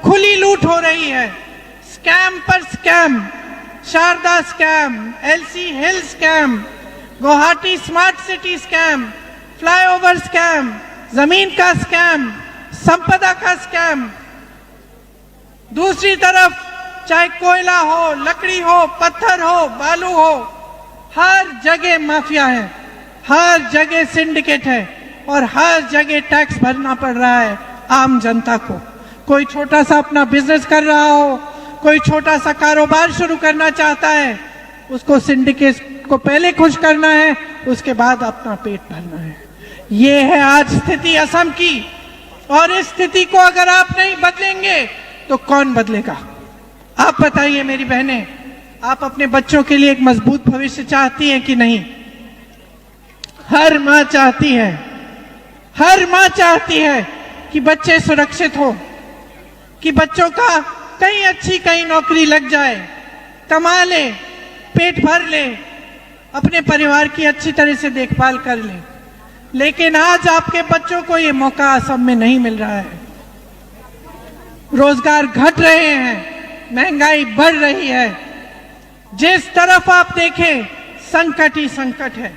खुली लूट हो रही है, स्कैम पर scam, Sharda scam, LC hill scam, Guwahati smart city scam, flyover scam, जमीन का स्कैम, संपदा का स्कैम। दूसरी तरफ चाहे कोयला हो, लकड़ी हो, पत्थर हो, बालू हो, हर जगह माफिया है, हर जगह सिंडिकेट है और हर जगह टैक्स भरना पड़ रहा है आम जनता को। कोई छोटा सा अपना बिजनेस कर रहा हो, कोई छोटा सा कारोबार शुरू करना चाहता है, उसको सिंडिकेट को पहले खुश करना है, उसके बाद अपना पेट भरना है। ये है आज स्थिति असम की, और इस स्थिति को अगर आप नहीं बदलेंगे तो कौन बदलेगा? आप बताइए मेरी बहनें, आप अपने बच्चों के लिए एक मजबूत भविष्य चाहती हैं कि नहीं? हर मां चाहती है, हर मां चाहती है कि बच्चे सुरक्षित हो, कि बच्चों का कहीं अच्छी कहीं नौकरी लग जाए, कमा ले, पेट भर ले, अपने परिवार की अच्छी तरह से देखभाल कर ले। लेकिन आज आपके बच्चों को ये मौका असम में नहीं मिल रहा है। रोजगार घट रहे हैं, महंगाई बढ़ रही है, जिस तरफ आप देखें संकट ही संकट है।